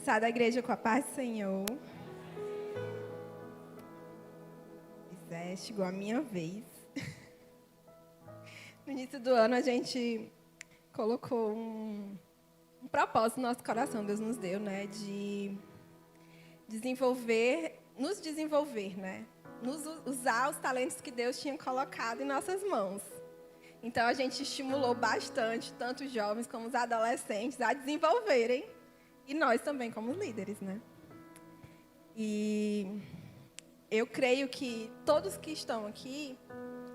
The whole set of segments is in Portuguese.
Começar da igreja com a paz do Senhor. Chegou a minha vez. No início do ano a gente colocou um propósito no nosso coração, Deus nos deu, né? De nos desenvolver, né? Usar os talentos que Deus tinha colocado em nossas mãos. Então a gente estimulou bastante, tanto os jovens como os adolescentes, a desenvolverem. E nós também, como líderes, né? E eu creio que todos que estão aqui,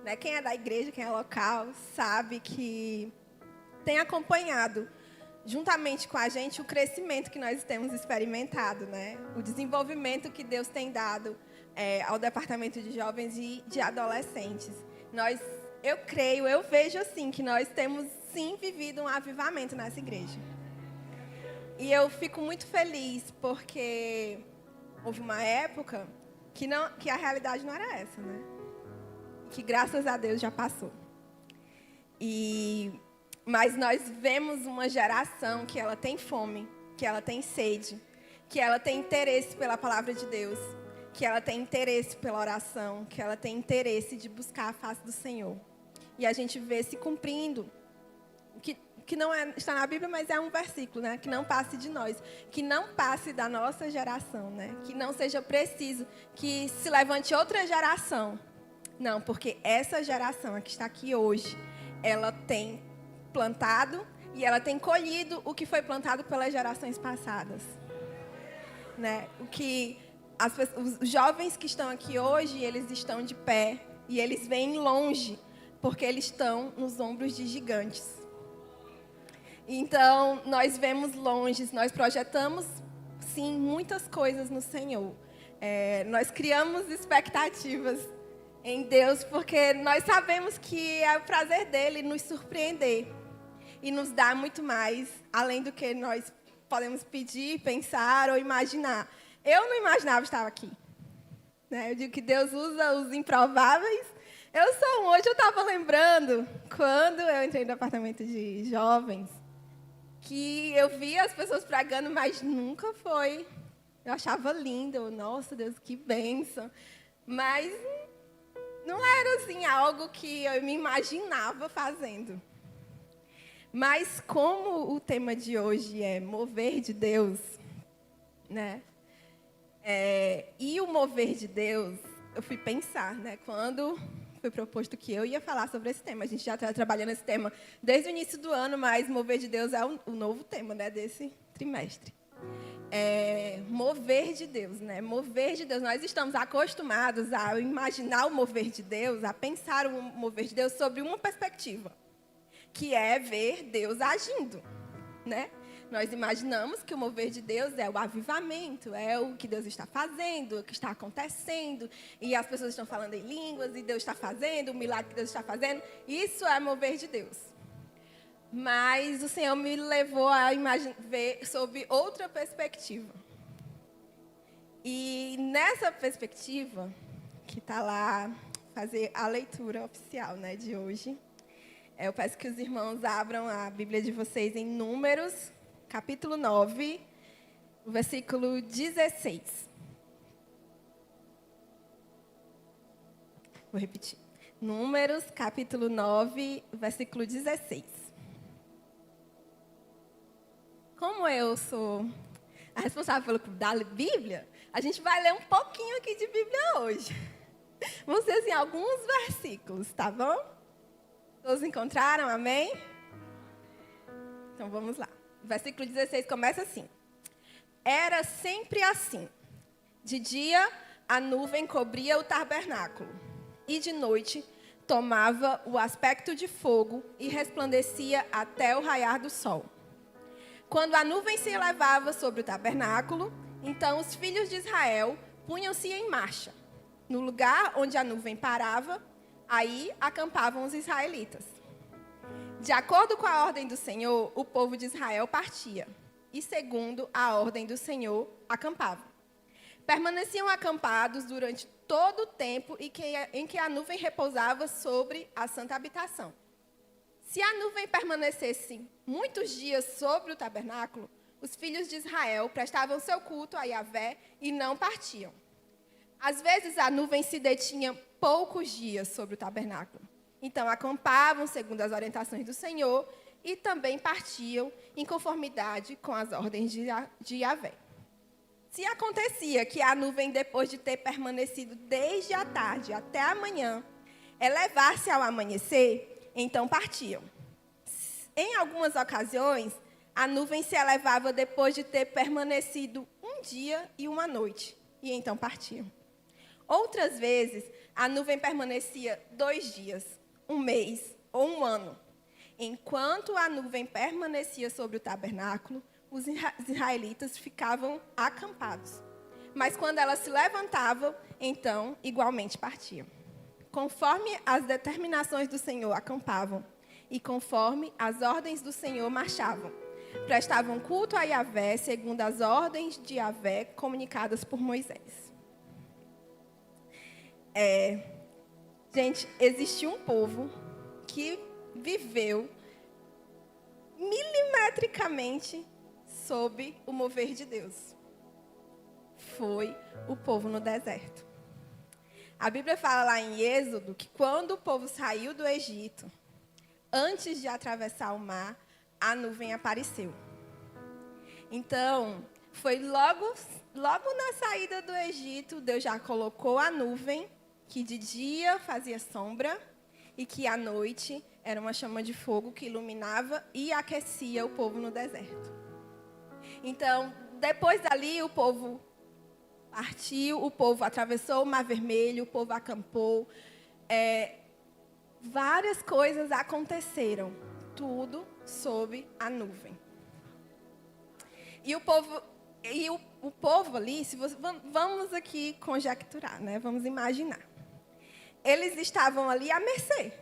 né, quem é da igreja, quem é local, sabe que tem acompanhado, juntamente com a gente, o crescimento que nós temos experimentado, né? O desenvolvimento que Deus tem dado ao departamento de jovens e de adolescentes. Eu vejo assim, que nós temos sim vivido um avivamento nessa igreja. E eu fico muito feliz porque houve uma época que a realidade não era essa, né? Que graças a Deus já passou. Mas nós vemos uma geração que ela tem fome, que ela tem sede, que ela tem interesse pela palavra de Deus, que ela tem interesse pela oração, que ela tem interesse de buscar a face do Senhor. E a gente vê se cumprindo que não está na Bíblia, mas é um versículo, né? Que não passe de nós, que não passe da nossa geração, né? Que não seja preciso que se levante outra geração. Não, porque essa geração que está aqui hoje, ela tem plantado e ela tem colhido o que foi plantado pelas gerações passadas, né? Os jovens que estão aqui hoje, eles estão de pé e eles vêm longe, porque eles estão nos ombros de gigantes. Então, nós vemos longe, nós projetamos, sim, muitas coisas no Senhor. Nós criamos expectativas em Deus, porque nós sabemos que é o prazer dele nos surpreender e nos dar muito mais, além do que nós podemos pedir, pensar ou imaginar. Eu não imaginava estar aqui, né? Eu digo que Deus usa os improváveis. Hoje eu estava lembrando, quando eu entrei no departamento de jovens, que eu via as pessoas pregando, mas nunca foi. Eu achava lindo, nossa, Deus, que bênção. Mas não era assim algo que eu me imaginava fazendo. Mas como o tema de hoje é mover de Deus, né? E o mover de Deus, eu fui pensar, né? Quando foi proposto que eu ia falar sobre esse tema. A gente já está trabalhando esse tema desde o início do ano, mas mover de Deus é o novo tema, né, desse trimestre. Mover de Deus, né? Mover de Deus. Nós estamos acostumados a imaginar o mover de Deus, a pensar o mover de Deus sobre uma perspectiva, que é ver Deus agindo, né? Nós imaginamos que o mover de Deus é o avivamento, é o que Deus está fazendo, o que está acontecendo, e as pessoas estão falando em línguas, e Deus está fazendo, o milagre que Deus está fazendo. Isso é mover de Deus. Mas o Senhor me levou a ver sob outra perspectiva. E nessa perspectiva, que está lá, fazer a leitura oficial, né, de hoje, eu peço que os irmãos abram a Bíblia de vocês em Números, capítulo 9, versículo 16. Vou repetir. Números, capítulo 9, versículo 16. Como eu sou a responsável da Bíblia, a gente vai ler um pouquinho aqui de Bíblia hoje. Vamos ver assim, alguns versículos, tá bom? Todos encontraram? Amém? Então vamos lá. O versículo 16 começa assim. Era sempre assim. De dia, a nuvem cobria o tabernáculo. E de noite, tomava o aspecto de fogo e resplandecia até o raiar do sol. Quando a nuvem se elevava sobre o tabernáculo, então os filhos de Israel punham-se em marcha. No lugar onde a nuvem parava, aí acampavam os israelitas. De acordo com a ordem do Senhor, o povo de Israel partia. E segundo a ordem do Senhor, acampavam. Permaneciam acampados durante todo o tempo em que a nuvem repousava sobre a santa habitação. Se a nuvem permanecesse muitos dias sobre o tabernáculo, os filhos de Israel prestavam seu culto a Yahvé e não partiam. Às vezes a nuvem se detinha poucos dias sobre o tabernáculo. Então acampavam segundo as orientações do Senhor e também partiam em conformidade com as ordens de Yahvé. Se acontecia que a nuvem, depois de ter permanecido desde a tarde até a manhã, elevar-se ao amanhecer, então partiam. Em algumas ocasiões, a nuvem se elevava depois de ter permanecido um dia e uma noite, e então partiam. Outras vezes, a nuvem permanecia 2 dias, 1 mês ou 1 ano. Enquanto a nuvem permanecia sobre o tabernáculo, os israelitas ficavam acampados. Mas quando ela se levantava, então, igualmente partiam. Conforme as determinações do Senhor acampavam, e conforme as ordens do Senhor marchavam. Prestavam culto a Yahvé, segundo as ordens de Yahvé comunicadas por Moisés. Gente, existiu um povo que viveu milimetricamente sob o mover de Deus. Foi o povo no deserto. A Bíblia fala lá em Êxodo que quando o povo saiu do Egito, antes de atravessar o mar, a nuvem apareceu. Então, foi logo na saída do Egito, Deus já colocou a nuvem, que de dia fazia sombra, e que à noite era uma chama de fogo que iluminava e aquecia o povo no deserto. Então, depois dali, o povo partiu, o povo atravessou o Mar Vermelho, o povo acampou. Várias coisas aconteceram, tudo sob a nuvem. E o povo ali, vamos aqui conjecturar, né? Vamos imaginar. Eles estavam ali à mercê.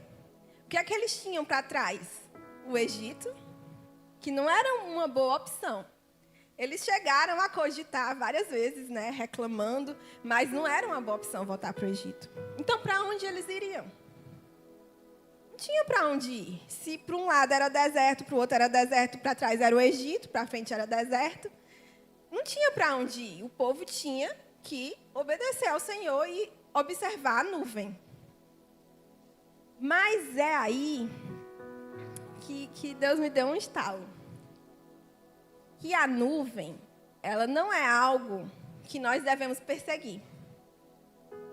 O que é que eles tinham para trás? O Egito, que não era uma boa opção. Eles chegaram a cogitar várias vezes, né, reclamando, mas não era uma boa opção voltar para o Egito. Então, para onde eles iriam? Não tinha para onde ir. Se para um lado era deserto, para o outro era deserto, para trás era o Egito, para frente era deserto. Não tinha para onde ir. O povo tinha que obedecer ao Senhor e observar a nuvem. Mas é aí que Deus me deu um estalo. Que a nuvem, ela não é algo que nós devemos perseguir.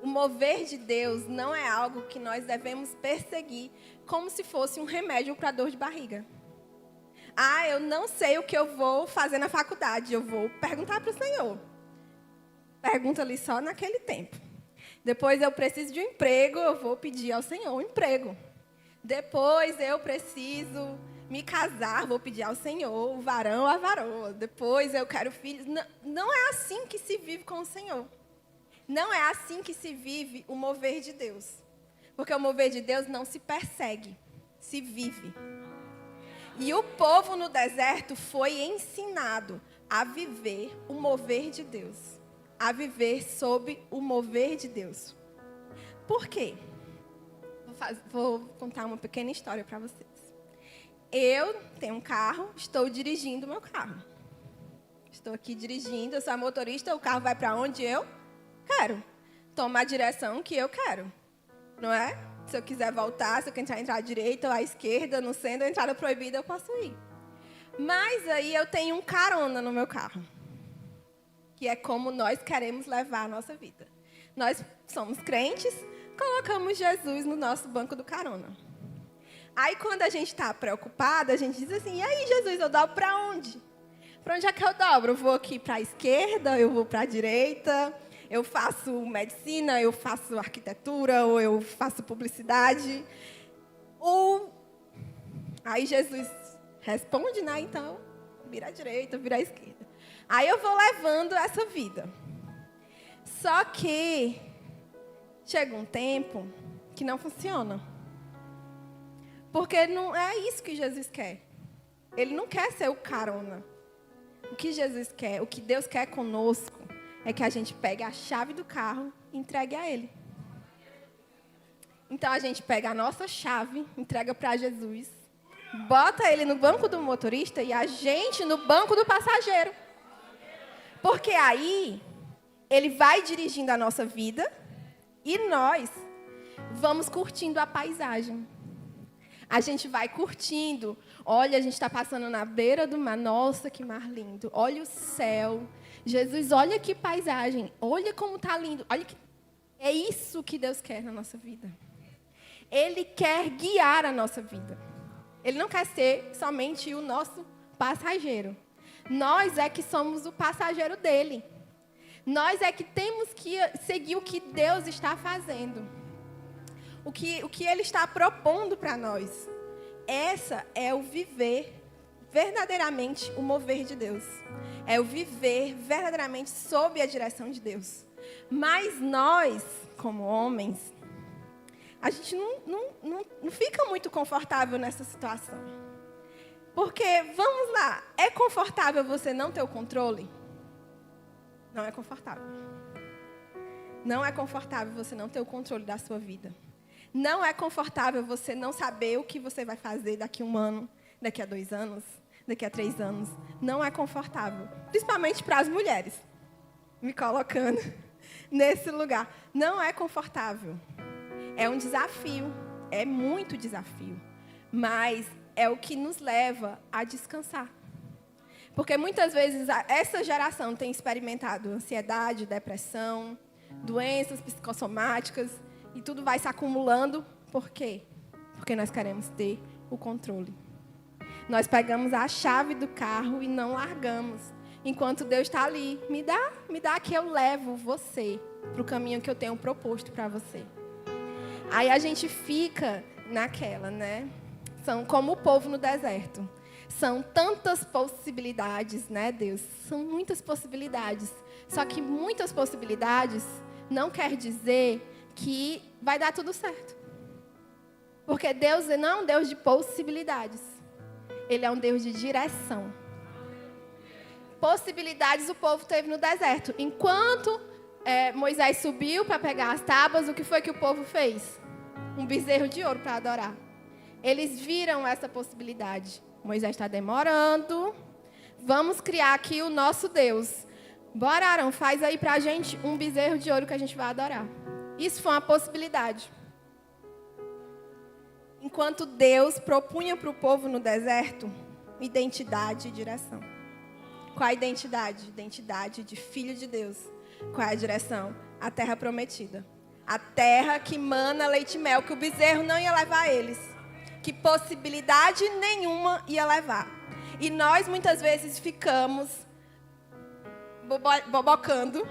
O mover de Deus não é algo que nós devemos perseguir como se fosse um remédio para dor de barriga. Ah, eu não sei o que eu vou fazer na faculdade, eu vou perguntar para o Senhor. Pergunta ali só naquele tempo. Depois eu preciso de um emprego, eu vou pedir ao Senhor um emprego. Depois eu preciso me casar, vou pedir ao Senhor o varão ou a varoa. Depois eu quero filhos. Não é assim que se vive com o Senhor. Não é assim que se vive o mover de Deus. Porque o mover de Deus não se persegue, se vive. E o povo no deserto foi ensinado a viver o mover de Deus. A viver sob o mover de Deus. Por quê? Vou contar uma pequena história para vocês. Eu tenho um carro, estou dirigindo o meu carro. Estou aqui dirigindo, eu sou a motorista, o carro vai para onde eu quero. Toma a direção que eu quero. Não é? Se eu quiser voltar, se eu quiser entrar à direita ou à esquerda, não sendo a entrada proibida, eu posso ir. Mas aí eu tenho um carona no meu carro. Que é como nós queremos levar a nossa vida. Nós somos crentes, colocamos Jesus no nosso banco do carona. Aí, quando a gente está preocupada, a gente diz assim, e aí, Jesus, eu dobro para onde? Para onde é que eu dobro? Eu vou aqui para a esquerda, eu vou para a direita, eu faço medicina, eu faço arquitetura, ou eu faço publicidade. Aí Jesus responde, né? Então, vira à direita, vira à esquerda. Aí eu vou levando essa vida. Só que chega um tempo que não funciona. Porque não é isso que Jesus quer. Ele não quer ser o carona. O que Jesus quer, o que Deus quer conosco, é que a gente pegue a chave do carro e entregue a Ele. Então a gente pega a nossa chave, entrega para Jesus, bota ele no banco do motorista e a gente no banco do passageiro. Porque aí ele vai dirigindo a nossa vida e nós vamos curtindo a paisagem. A gente vai curtindo. Olha, a gente está passando na beira do mar. Nossa, que mar lindo. Olha o céu. Jesus, olha que paisagem. Olha como está lindo. Olha que... É isso que Deus quer na nossa vida. Ele quer guiar a nossa vida. Ele não quer ser somente o nosso passageiro. Nós é que somos o passageiro dele. Nós é que temos que seguir o que Deus está fazendo. O que Ele está propondo para nós. Essa é o viver verdadeiramente o mover de Deus. É o viver verdadeiramente sob a direção de Deus. Mas nós, como homens, a gente não fica muito confortável nessa situação. Porque, vamos lá, é confortável você não ter o controle? Não é confortável. Não é confortável você não ter o controle da sua vida. Não é confortável você não saber o que você vai fazer daqui a 1 ano, daqui a 2 anos, daqui a 3 anos. Não é confortável. Principalmente para as mulheres. Me colocando nesse lugar. Não é confortável. É um desafio. É muito desafio. Mas é o que nos leva a descansar. Porque muitas vezes essa geração tem experimentado ansiedade, depressão, doenças psicossomáticas, e tudo vai se acumulando. Por quê? Porque nós queremos ter o controle. Nós pegamos a chave do carro e não largamos. Enquanto Deus está ali, me dá que eu levo você para o caminho que eu tenho proposto para você. Aí a gente fica naquela, né? São como o povo no deserto. São tantas possibilidades, né, Deus? São muitas possibilidades. Só que muitas possibilidades não quer dizer que vai dar tudo certo. Porque Deus não é um Deus de possibilidades. Ele é um Deus de direção. Possibilidades o povo teve no deserto. Enquanto Moisés subiu para pegar as tábuas, o que foi que o povo fez? Um bezerro de ouro para adorar. Eles viram essa possibilidade. Moisés está demorando. Vamos criar aqui o nosso Deus. Bora, Arão, faz aí para a gente um bezerro de ouro que a gente vai adorar. Isso foi uma possibilidade. Enquanto Deus propunha para o povo no deserto identidade e direção. Qual a identidade? Identidade de filho de Deus. Qual é a direção? A terra prometida. A terra que mana leite e mel, que o bezerro não ia levar eles. Que possibilidade nenhuma ia levar. E nós muitas vezes ficamos bobocando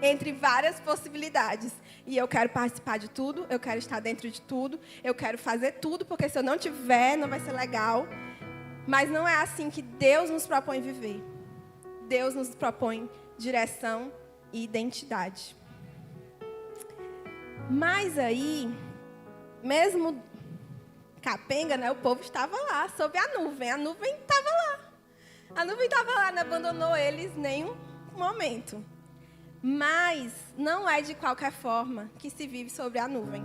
entre várias possibilidades. E eu quero participar de tudo, eu quero estar dentro de tudo, eu quero fazer tudo, porque se eu não tiver, não vai ser legal. Mas não é assim que Deus nos propõe viver. Deus nos propõe direção e identidade. Mas aí, mesmo capenga, né, o povo estava lá, sob a nuvem. A nuvem estava lá. A nuvem estava lá, não abandonou eles nenhum momento. Mas não é de qualquer forma que se vive sobre a nuvem.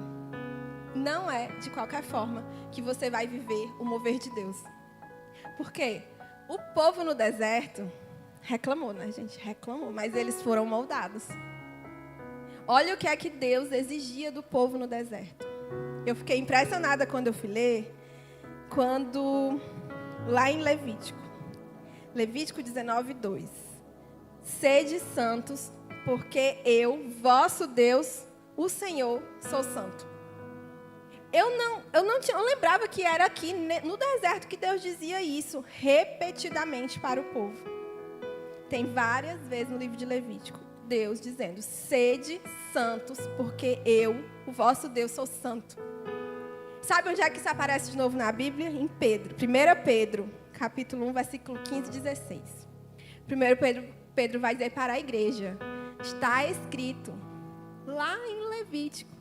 Não é de qualquer forma que você vai viver o mover de Deus. Por quê? O povo no deserto reclamou, né, gente? Reclamou, mas eles foram moldados. Olha o que é que Deus exigia do povo no deserto. Eu fiquei impressionada quando eu fui ler, lá em Levítico 19:2. Sede santos, porque eu, vosso Deus, o Senhor, sou santo. Eu não lembrava que era aqui no deserto que Deus dizia isso repetidamente para o povo. Tem várias vezes no livro de Levítico, Deus dizendo, sede santos, porque eu, o vosso Deus, sou santo. Sabe onde é que isso aparece de novo na Bíblia? Em Pedro. 1 Pedro, capítulo 1, versículo 15 e 16. 1 Pedro vai dizer para a igreja, está escrito lá em Levítico,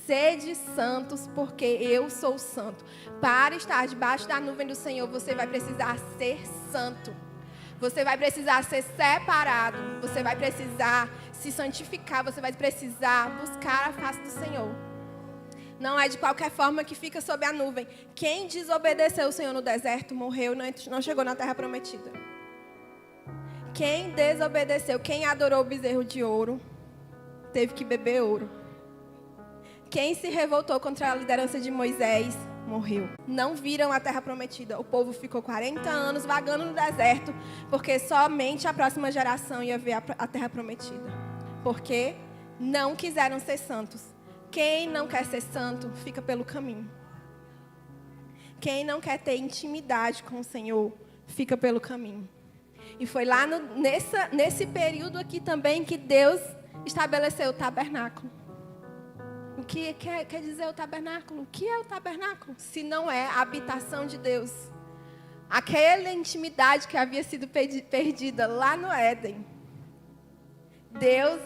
sede santos, porque eu sou santo. Para estar debaixo da nuvem do Senhor, você vai precisar ser santo. Você vai precisar ser separado. Você vai precisar se santificar. Você vai precisar buscar a face do Senhor. Não é de qualquer forma que fica sob a nuvem. Quem desobedeceu o Senhor no deserto morreu, não chegou na terra prometida. Quem desobedeceu, quem adorou o bezerro de ouro, teve que beber ouro. Quem se revoltou contra a liderança de Moisés, morreu. Não viram a terra prometida. O povo ficou 40 anos vagando no deserto, porque somente a próxima geração ia ver a terra prometida. Porque não quiseram ser santos. Quem não quer ser santo, fica pelo caminho. Quem não quer ter intimidade com o Senhor, fica pelo caminho. E foi lá nesse período aqui também que Deus estabeleceu o tabernáculo. O que quer dizer o tabernáculo? O que é o tabernáculo? Se não é a habitação de Deus. Aquela intimidade que havia sido perdida lá no Éden. Deus,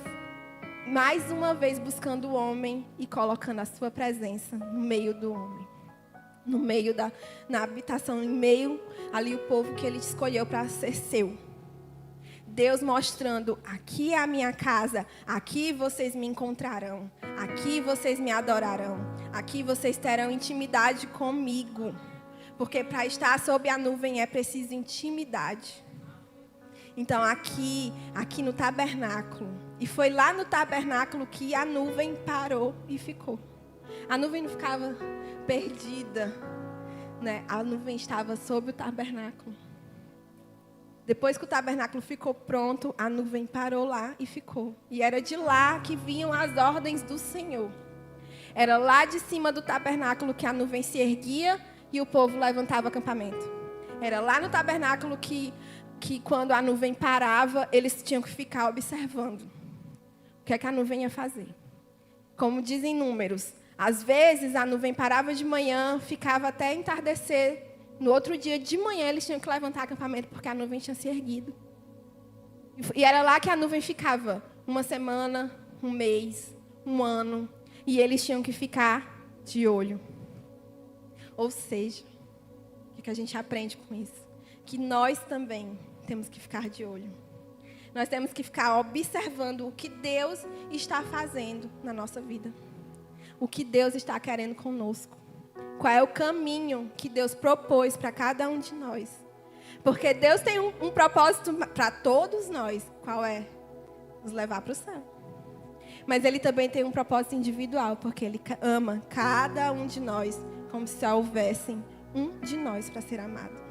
mais uma vez, buscando o homem e colocando a sua presença no meio do homem. No meio na habitação, em meio ali o povo que ele escolheu para ser seu. Deus mostrando, aqui é a minha casa, aqui vocês me encontrarão, aqui vocês me adorarão, aqui vocês terão intimidade comigo. Porque para estar sob a nuvem é preciso intimidade. Então aqui no tabernáculo, e foi lá no tabernáculo que a nuvem parou e ficou. A nuvem não ficava perdida, né? A nuvem estava sob o tabernáculo. Depois que o tabernáculo ficou pronto, a nuvem parou lá e ficou. E era de lá que vinham as ordens do Senhor. Era lá de cima do tabernáculo que a nuvem se erguia e o povo levantava acampamento. Era lá no tabernáculo que quando a nuvem parava, eles tinham que ficar observando. O que é que a nuvem ia fazer? Como dizem Números, às vezes a nuvem parava de manhã, ficava até entardecer. No outro dia de manhã eles tinham que levantar acampamento porque a nuvem tinha se erguido. E era lá que a nuvem ficava uma semana, um mês, um ano. E eles tinham que ficar de olho. Ou seja, o que a gente aprende com isso? Que nós também temos que ficar de olho. Nós temos que ficar observando o que Deus está fazendo na nossa vida. O que Deus está querendo conosco. Qual é o caminho que Deus propôs para cada um de nós. Porque Deus tem um propósito para todos nós. Qual é? Nos levar para o céu. Mas Ele também tem um propósito individual. Porque Ele ama cada um de nós como se houvesse um de nós para ser amado.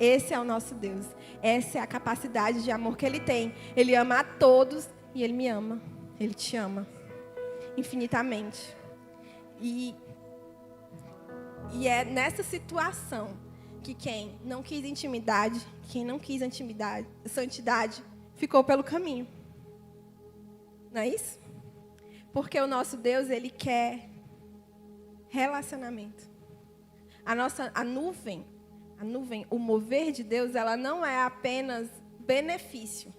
Esse é o nosso Deus. Essa é a capacidade de amor que Ele tem. Ele ama a todos e Ele me ama. Ele te ama infinitamente. E é nessa situação que quem não quis intimidade, santidade, ficou pelo caminho. Não é isso? Porque o nosso Deus, Ele quer relacionamento. A nuvem, o mover de Deus, ela não é apenas benefício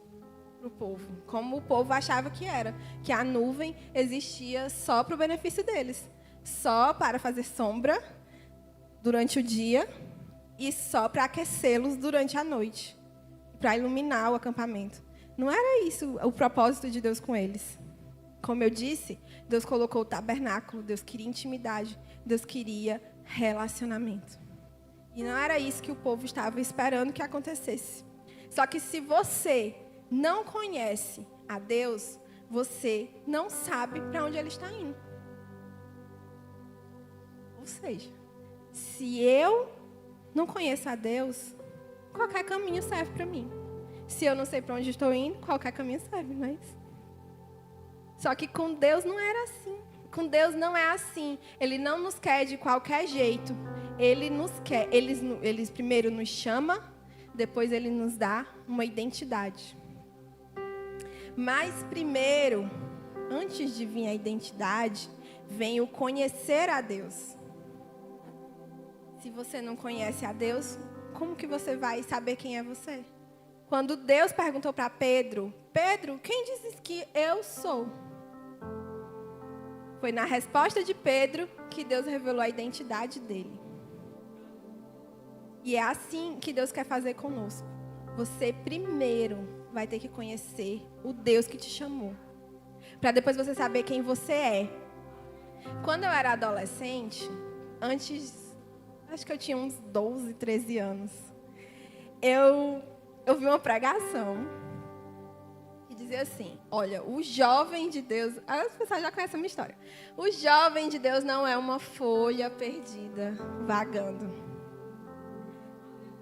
para o povo, como o povo achava que era, que a nuvem existia só para o benefício deles, só para fazer sombra durante o dia e só para aquecê-los durante a noite, para iluminar o acampamento. Não era isso o propósito de Deus com eles. Como eu disse, Deus colocou o tabernáculo, Deus queria intimidade, Deus queria relacionamento. E não era isso que o povo estava esperando que acontecesse. Só que se você não conhece a Deus, você não sabe para onde Ele está indo. Ou seja, se eu não conheço a Deus, qualquer caminho serve para mim. Se eu não sei para onde estou indo, qualquer caminho serve, não é isso? Só que com Deus não era assim. Com Deus não é assim. Ele não nos quer de qualquer jeito. Ele nos quer. Ele primeiro nos chama, depois Ele nos dá uma identidade. Mas primeiro, antes de vir a identidade, vem o conhecer a Deus. Se você não conhece a Deus, como que você vai saber quem é você? Quando Deus perguntou para Pedro, Pedro, quem dizes que eu sou? Foi na resposta de Pedro que Deus revelou a identidade dele. E é assim que Deus quer fazer conosco. Você primeiro vai ter que conhecer o Deus que te chamou. Para depois você saber quem você é. Quando eu era adolescente, acho que eu tinha uns 12, 13 anos, eu vi uma pregação que dizia assim: olha, o jovem de Deus... As pessoas já conhecem a minha história. O jovem de Deus não é uma folha perdida, vagando.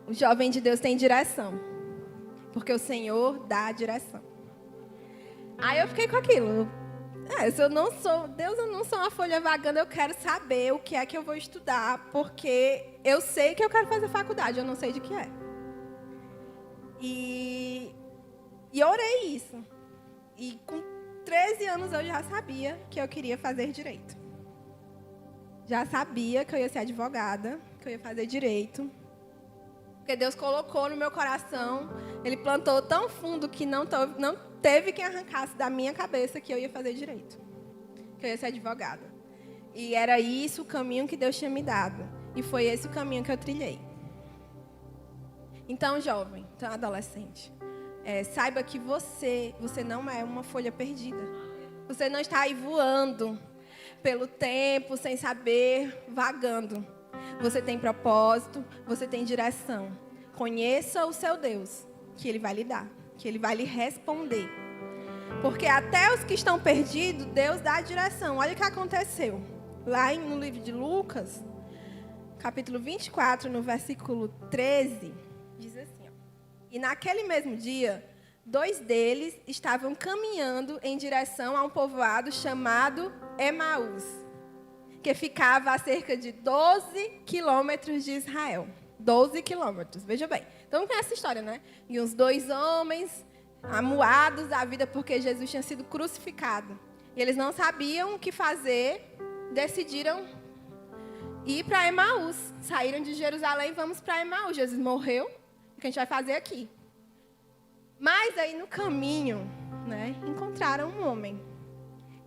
O jovem de Deus tem direção, porque o Senhor dá a direção. Aí eu fiquei com aquilo. Se eu não sou... Deus, eu não sou uma folha vagando, eu quero saber o que é que eu vou estudar, porque eu sei que eu quero fazer faculdade, eu não sei de que é. E orei isso. E com 13 anos eu já sabia que eu queria fazer direito. Já sabia que eu ia ser advogada, que eu ia fazer direito. Porque Deus colocou no meu coração, Ele plantou tão fundo que não teve quem arrancasse da minha cabeça que eu ia fazer direito. Que eu ia ser advogada. E era isso o caminho que Deus tinha me dado. E foi esse o caminho que eu trilhei. Então, jovem, então adolescente, saiba que você não é uma folha perdida. Você não está aí voando pelo tempo, sem saber, vagando. Você tem propósito, você tem direção. Conheça o seu Deus, que Ele vai lhe dar, que Ele vai lhe responder. Porque até os que estão perdidos, Deus dá a direção. Olha o que aconteceu. Lá no livro de Lucas, capítulo 24, no versículo 13, diz assim: e naquele mesmo dia, 2 deles estavam caminhando em direção a um povoado chamado Emaús, que ficava a cerca de 12 quilômetros de Israel. 12 quilômetros, veja bem. Então, conhece essa história, né? E uns 2 homens amuados da vida porque Jesus tinha sido crucificado. E eles não sabiam o que fazer, decidiram ir para Emaús. Saíram de Jerusalém e vamos para Emaús. Jesus morreu, o que a gente vai fazer aqui? Mas aí no caminho, né, encontraram um homem.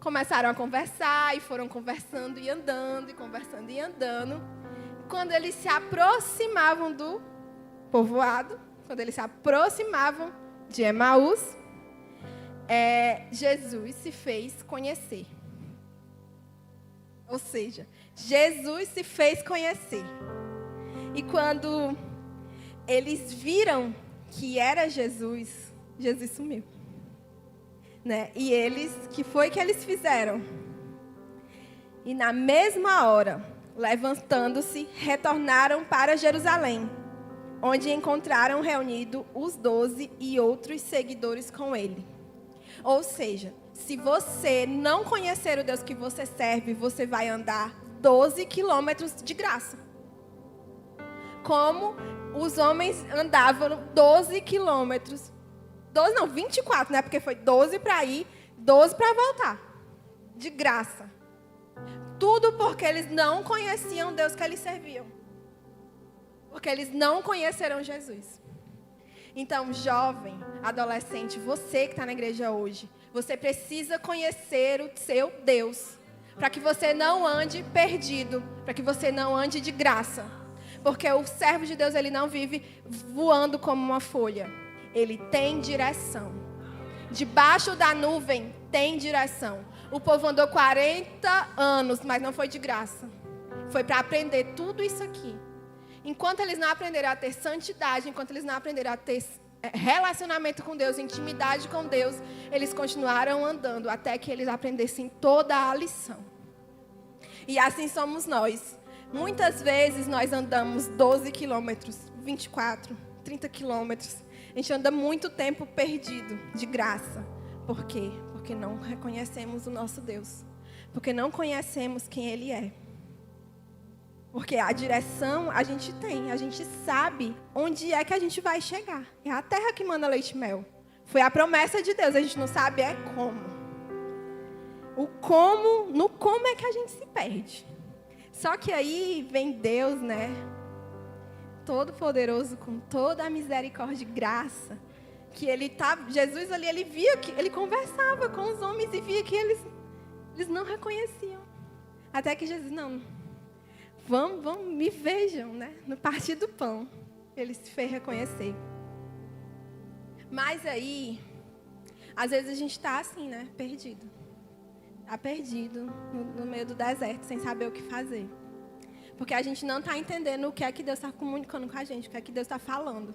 Começaram a conversar e foram conversando e andando, e conversando e andando. Quando eles se aproximavam do povoado, quando eles se aproximavam de Emaús, Jesus se fez conhecer. Ou seja, Jesus se fez conhecer. E quando eles viram que era Jesus, Jesus sumiu. Né? E que foi que eles fizeram? E na mesma hora, levantando-se, retornaram para Jerusalém, onde encontraram reunido os 12 e outros seguidores com ele. Ou seja, se você não conhecer o Deus que você serve, você vai andar 12 quilômetros de graça. Como os homens andavam 12 quilômetros. 12 não, 24, né? Porque foi 12 para ir, 12 para voltar. De graça. Tudo porque eles não conheciam o Deus que eles serviam. Porque eles não conheceram Jesus. Então, jovem, adolescente, você que está na igreja hoje, você precisa conhecer o seu Deus. Para que você não ande perdido. Para que você não ande de graça. Porque o servo de Deus, ele não vive voando como uma folha. Ele tem direção. Debaixo da nuvem tem direção. O povo andou 40 anos, mas não foi de graça. Foi para aprender tudo isso aqui. Enquanto eles não aprenderam a ter santidade, enquanto eles não aprenderam a ter relacionamento com Deus, intimidade com Deus, eles continuaram andando até que eles aprendessem toda a lição. E assim somos nós. Muitas vezes nós andamos 12 quilômetros, 24, 30 quilômetros. A gente anda muito tempo perdido, de graça. Por quê? Porque não reconhecemos o nosso Deus. Porque não conhecemos quem Ele é. Porque a direção a gente tem, a gente sabe onde é que a gente vai chegar. É a terra que manda leite e mel. Foi a promessa de Deus, a gente não sabe como. No como é que a gente se perde. Só que aí vem Deus, né? Todo poderoso, com toda a misericórdia e graça. Que Jesus ali, ele via que ele conversava com os homens e via que eles não reconheciam. Até que Jesus, não, vão, me vejam, né? No partir do pão, ele se fez reconhecer. Mas aí, às vezes a gente está assim, né? Perdido. está perdido no meio do deserto, sem saber o que fazer. Porque a gente não está entendendo o que é que Deus está comunicando com a gente, o que é que Deus está falando.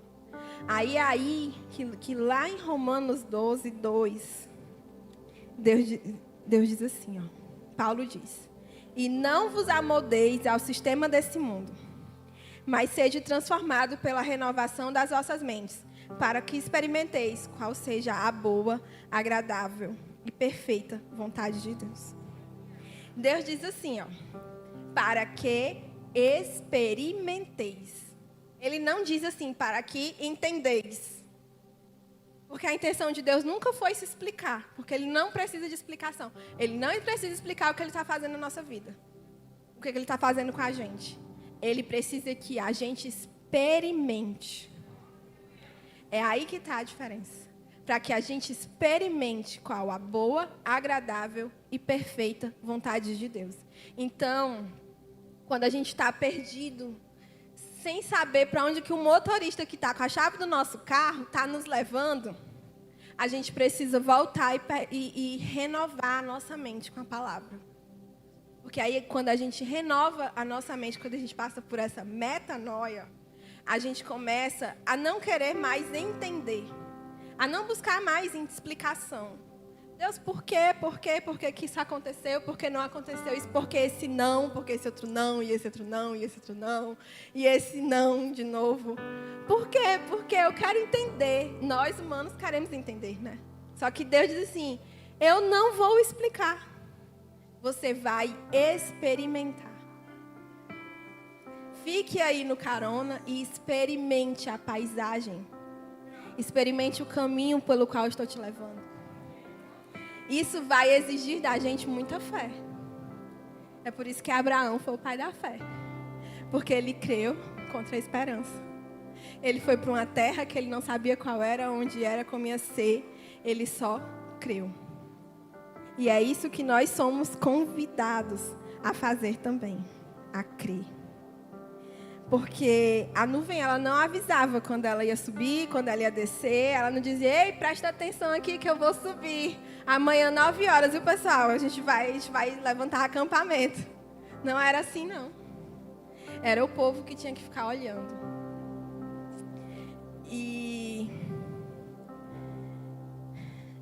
Aí que lá em Romanos 12, 2, Deus diz assim, ó, Paulo diz: e não vos amoldeis ao sistema desse mundo, mas sede transformado pela renovação das vossas mentes, para que experimenteis qual seja a boa, agradável e perfeita vontade de Deus. Deus diz assim, ó, para que experimenteis. Ele não diz assim, para que entendeis. Porque a intenção de Deus nunca foi se explicar, porque Ele não precisa de explicação. Ele não precisa explicar o que Ele está fazendo na nossa vida, o que Ele está fazendo com a gente. Ele precisa que a gente experimente. É aí que está a diferença. Para que a gente experimente qual a boa, agradável e perfeita vontade de Deus. Então, quando a gente está perdido, sem saber para onde que o motorista que está com a chave do nosso carro está nos levando, a gente precisa voltar e renovar a nossa mente com a palavra. Porque aí, quando a gente renova a nossa mente, quando a gente passa por essa metanoia, a gente começa a não querer mais entender, a não buscar mais explicação. Deus, por quê? Por quê? Por que que isso aconteceu? Por que não aconteceu isso? Por que esse não? Por que esse outro não? E esse outro não? E esse outro não? E esse não de novo? Por quê? Porque eu quero entender. Nós humanos queremos entender, né? Só que Deus diz assim, eu não vou explicar. Você vai experimentar. Fique aí no carona e experimente a paisagem. Experimente o caminho pelo qual eu estou te levando. Isso vai exigir da gente muita fé. É por isso que Abraão foi o pai da fé. Porque ele creu contra a esperança. Ele foi para uma terra que ele não sabia qual era, onde era, como ia ser. Ele só creu. E é isso que nós somos convidados a fazer também. A crer. Porque a nuvem, ela não avisava quando ela ia subir, quando ela ia descer. Ela não dizia, ei, presta atenção aqui que eu vou subir. Amanhã, 9 horas, viu, pessoal? A gente vai levantar acampamento. Não era assim, não. Era o povo que tinha que ficar olhando. E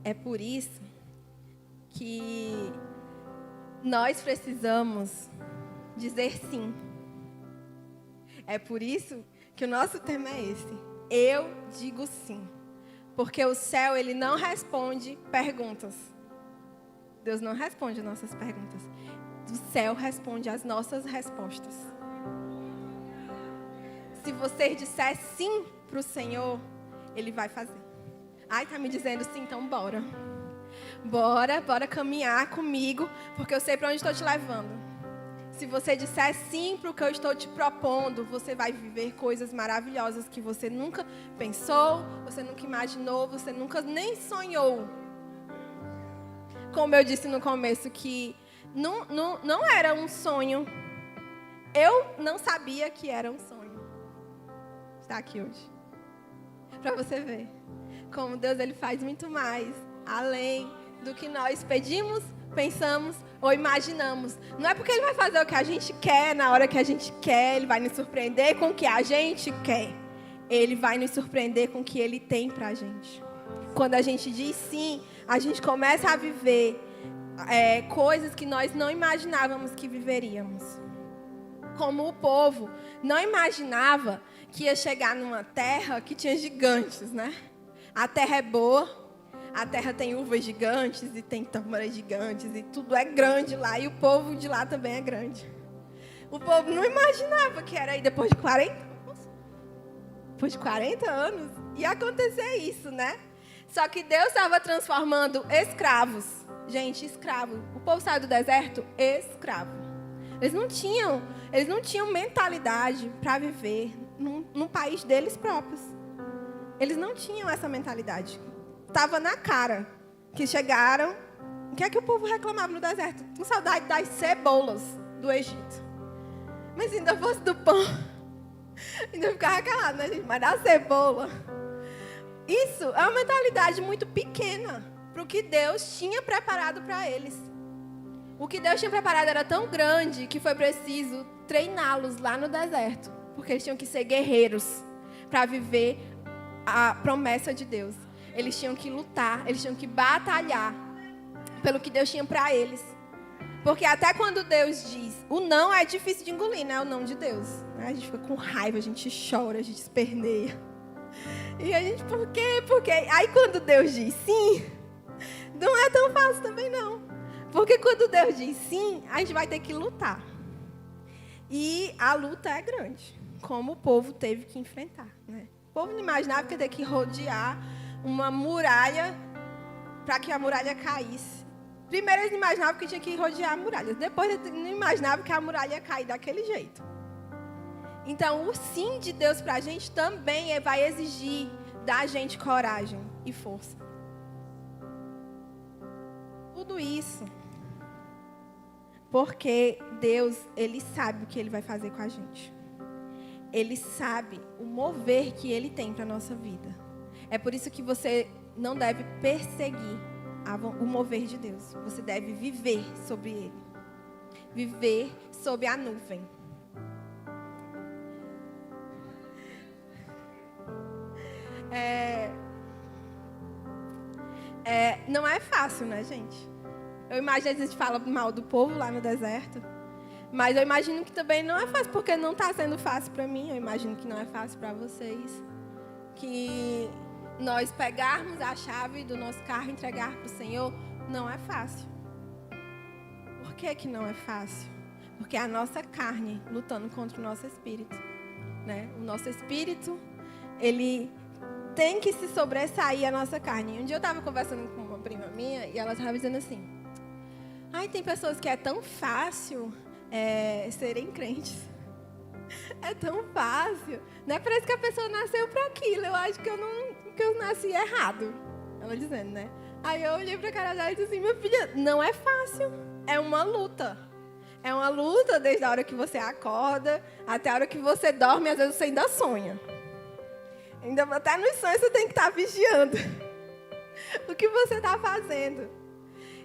é por isso que nós precisamos dizer sim. É por isso que o nosso tema é esse. Eu digo sim. Porque o céu, ele não responde perguntas. Deus não responde nossas perguntas. O céu responde as nossas respostas. Se você disser sim para o Senhor, Ele vai fazer. Ai, tá me dizendo sim, então bora. Bora caminhar comigo, porque eu sei para onde estou te levando. Se você disser sim para o que eu estou te propondo, você vai viver coisas maravilhosas que você nunca pensou, você nunca imaginou, você nunca nem sonhou. Como eu disse no começo, que não era um sonho. Eu não sabia que era um sonho. Estar aqui hoje. Para você ver como Deus, ele faz muito mais, além do que nós pedimos, pensamos ou imaginamos. Não é porque Ele vai fazer o que a gente quer, na hora que a gente quer. Ele vai nos surpreender com o que a gente quer. Ele vai nos surpreender com o que Ele tem pra gente. Quando a gente diz sim, a gente começa a viver coisas que nós não imaginávamos que viveríamos. Como o povo não imaginava que ia chegar numa terra que tinha gigantes, né? A terra é boa. A terra tem uvas gigantes e tem tâmaras gigantes e tudo é grande lá. E o povo de lá também é grande. O povo não imaginava que era aí depois de 40 anos ia acontecer isso, né? Só que Deus estava transformando escravos. Gente, escravo. O povo saiu do deserto escravo. Eles não tinham mentalidade para viver num país deles próprios. Eles não tinham essa mentalidade. Estava na cara que chegaram. O que é que o povo reclamava no deserto? Com saudade das cebolas do Egito. Mas ainda fosse do pão, ainda ficava calado, né, gente? Mas da cebola. Isso é uma mentalidade muito pequena para o que Deus tinha preparado para eles. O que Deus tinha preparado era tão grande que foi preciso treiná-los lá no deserto. Porque eles tinham que ser guerreiros para viver a promessa de Deus. Eles tinham que lutar, eles tinham que batalhar pelo que Deus tinha para eles. Porque até quando Deus diz, o não é difícil de engolir, né? O não de Deus. A gente fica com raiva, a gente chora, a gente esperneia. E a gente, por quê? Por quê? Aí quando Deus diz sim, não é tão fácil também não. Porque quando Deus diz sim, a gente vai ter que lutar. E a luta é grande, como o povo teve que enfrentar, né? O povo não imaginava que ia ter que rodear uma muralha para que a muralha caísse. Primeiro eles imaginavam que tinha que rodear a muralha. Depois eles não imaginavam que a muralha ia cair daquele jeito. Então, o sim de Deus para a gente também vai exigir da gente coragem e força. Tudo isso porque Deus, Ele sabe o que Ele vai fazer com a gente. Ele sabe o mover que Ele tem para a nossa vida. É por isso que você não deve perseguir o mover de Deus. Você deve viver sobre Ele. Viver sob a nuvem. Não é fácil, né, gente? Eu imagino, a gente fala mal do povo lá no deserto. Mas eu imagino que também não é fácil, porque não está sendo fácil para mim. Eu imagino que não é fácil para vocês. Que nós pegarmos a chave do nosso carro e entregar para o Senhor, não é fácil. Por que que não é fácil? Porque é a nossa carne lutando contra o nosso espírito, né? O nosso espírito, ele tem que se sobressair a nossa carne. Um dia eu estava conversando com uma prima minha e ela estava dizendo assim: ai, tem pessoas que é tão fácil serem crentes. É tão fácil. Não é parece que a pessoa nasceu para aquilo. Eu acho que eu nasci errado. Ela dizendo, né? Aí eu olhei para a cara dela e disse assim: minha filha, não é fácil. É uma luta. É uma luta desde a hora que você acorda até a hora que você dorme. Às vezes você ainda sonha. Ainda até nos sonhos você tem que estar vigiando o que você está fazendo.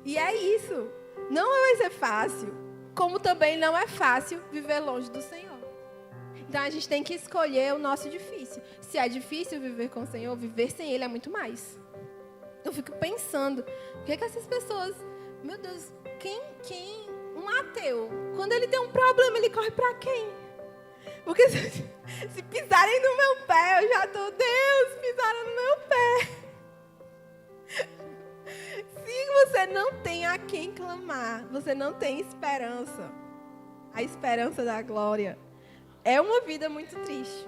E é isso. Não vai ser fácil, como também não é fácil viver longe do Senhor. Então a gente tem que escolher o nosso difícil. Se é difícil viver com o Senhor, viver sem Ele é muito mais. Eu fico pensando, por que essas pessoas, meu Deus, um ateu, quando ele tem um problema, ele corre para quem? Porque se pisarem no meu pé, eu já estou, Deus, pisaram no meu pé. Se você não tem a quem clamar, você não tem esperança. A esperança da glória é uma vida muito triste.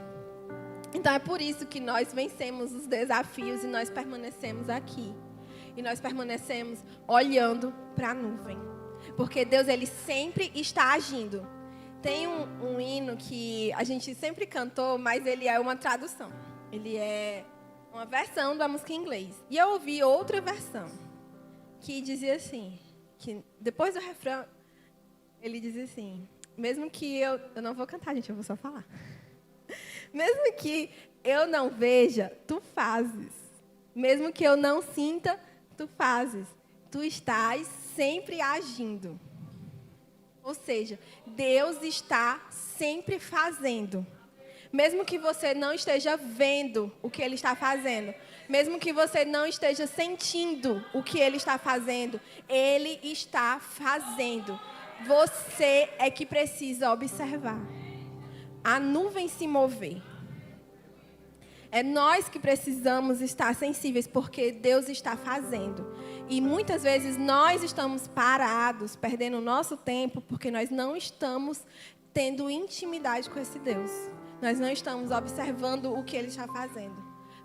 Então é por isso que nós vencemos os desafios e nós permanecemos aqui. E nós permanecemos olhando para a nuvem. Porque Deus, Ele sempre está agindo. Tem um hino que a gente sempre cantou, mas ele é uma tradução. Ele é uma versão da música em inglês. E eu ouvi outra versão, que dizia assim, que depois do refrão, ele dizia assim, mesmo que eu não vou cantar, gente, eu vou só falar. Mesmo que eu não veja, tu fazes. Mesmo que eu não sinta, tu fazes. Tu estás sempre agindo. Ou seja, Deus está sempre fazendo. Mesmo que você não esteja vendo o que Ele está fazendo, mesmo que você não esteja sentindo o que Ele está fazendo, Ele está fazendo. Você é que precisa observar a nuvem se mover. É nós que precisamos estar sensíveis, porque Deus está fazendo. E muitas vezes nós estamos parados, perdendo o nosso tempo, porque nós não estamos tendo intimidade com esse Deus. Nós não estamos observando o que Ele está fazendo.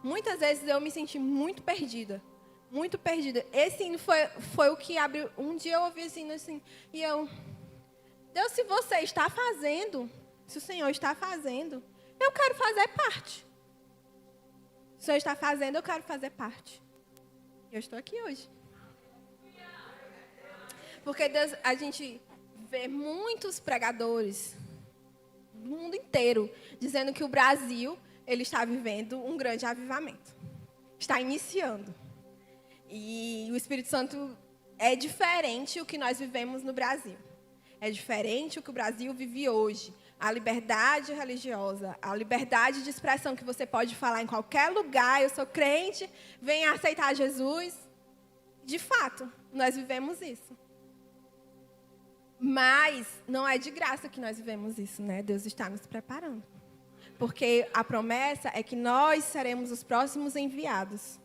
Muitas vezes eu me senti muito perdida. Muito perdida. Esse hino foi o que abriu. Um dia eu ouvi esse hino assim, e eu... Deus, se você está fazendo, se o Senhor está fazendo, eu quero fazer parte. Se o Senhor está fazendo, eu quero fazer parte. Eu estou aqui hoje. Porque Deus, a gente vê muitos pregadores do mundo inteiro dizendo que o Brasil, ele está vivendo um grande avivamento. Está iniciando. E o Espírito Santo É diferente o que nós vivemos no Brasil. É diferente o que o Brasil vive hoje. A liberdade religiosa, a liberdade de expressão que você pode falar em qualquer lugar. Eu sou crente, venha aceitar Jesus. De fato, nós vivemos isso. Mas não é de graça que nós vivemos isso, né? Deus está nos preparando. Porque a promessa é que nós seremos os próximos enviados.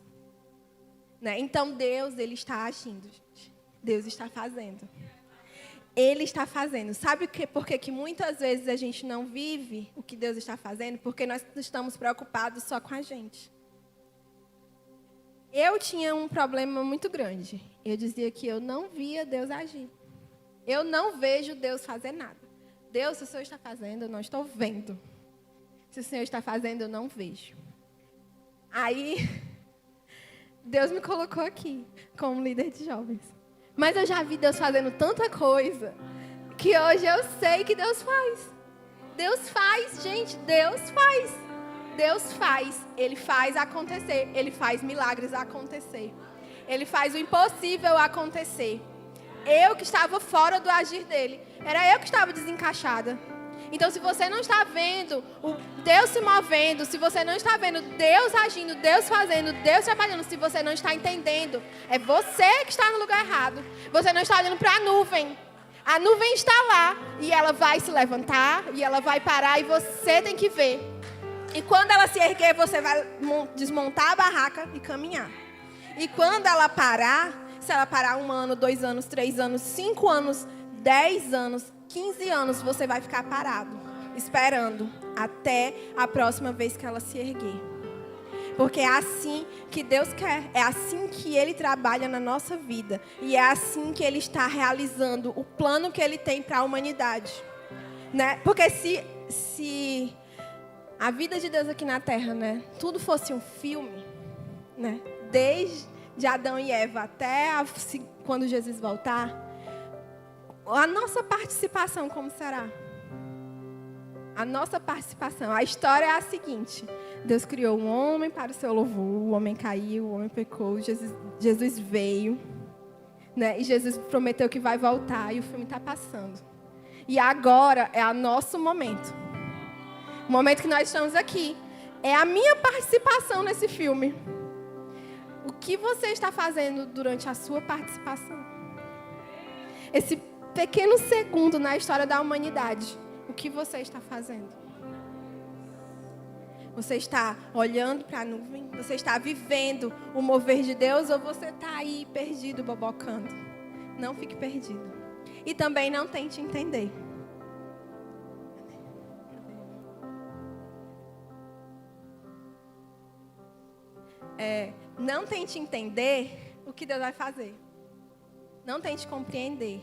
Né? Então Deus, Ele está agindo, gente. Deus está fazendo. Ele está fazendo. Sabe por que muitas vezes a gente não vive o que Deus está fazendo? Porque nós estamos preocupados só com a gente. Eu tinha um problema muito grande. Eu dizia que eu não via Deus agir. Eu não vejo Deus fazer nada. Deus, se o Senhor está fazendo, eu não estou vendo. Se o Senhor está fazendo, eu não vejo. Aí, Deus me colocou aqui como líder de jovens. Mas eu já vi Deus fazendo tanta coisa que hoje eu sei que Deus faz. Deus faz, gente, Deus faz. Deus faz, Ele faz acontecer. Ele faz milagres acontecer. Ele faz o impossível acontecer. Eu que estava fora do agir dele. Era eu que estava desencaixada. Então, se você não está vendo o Deus se movendo, se você não está vendo Deus agindo, Deus fazendo, Deus trabalhando, se você não está entendendo, é você que está no lugar errado. Você não está olhando para a nuvem. A nuvem está lá e ela vai se levantar e ela vai parar e você tem que ver. E quando ela se erguer, você vai desmontar a barraca e caminhar. E quando ela parar, se ela parar 1 ano, 2 anos, 3 anos, 5 anos, 10 anos, 15 anos, você vai ficar parado, esperando até a próxima vez que ela se erguer. Porque é assim que Deus quer, é assim que Ele trabalha na nossa vida. E é assim que Ele está realizando o plano que Ele tem para a humanidade. Né? Porque se a vida de Deus aqui na Terra, né, tudo fosse um filme, né, desde Adão e Eva até quando Jesus voltar, a nossa participação como será? A nossa participação. A história é a seguinte. Deus criou um homem para o seu louvor. O homem caiu, o homem pecou. Jesus veio. Né? E Jesus prometeu que vai voltar. E o filme está passando. E agora é o nosso momento. O momento que nós estamos aqui. É a minha participação nesse filme. O que você está fazendo durante a sua participação? Esse pequeno segundo na história da humanidade. O que você está fazendo? Você está olhando para a nuvem? Você está vivendo o mover de Deus? Ou você está aí perdido, bobocando? Não fique perdido. E também não tente entender. Não tente entender o que Deus vai fazer. Não tente compreender.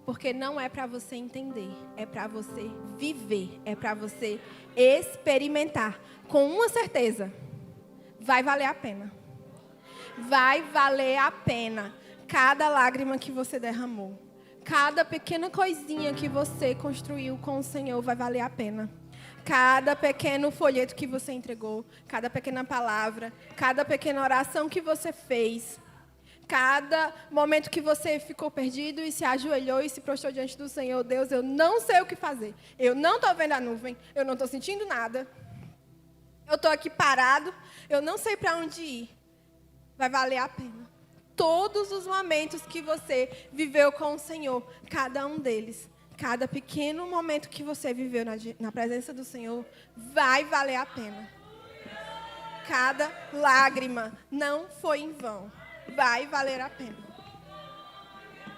Porque não é para você entender, é para você viver, é para você experimentar. Com uma certeza, vai valer a pena. Vai valer a pena cada lágrima que você derramou. Cada pequena coisinha que você construiu com o Senhor vai valer a pena. Cada pequeno folheto que você entregou, cada pequena palavra, cada pequena oração que você fez. Cada momento que você ficou perdido e se ajoelhou e se prostrou diante do Senhor, Deus, eu não sei o que fazer. Eu não estou vendo a nuvem, eu não estou sentindo nada. Eu estou aqui parado, eu não sei para onde ir. Vai valer a pena. Todos os momentos que você viveu com o Senhor, cada um deles, cada pequeno momento que você viveu na presença do Senhor, vai valer a pena. Cada lágrima não foi em vão. Vai valer a pena.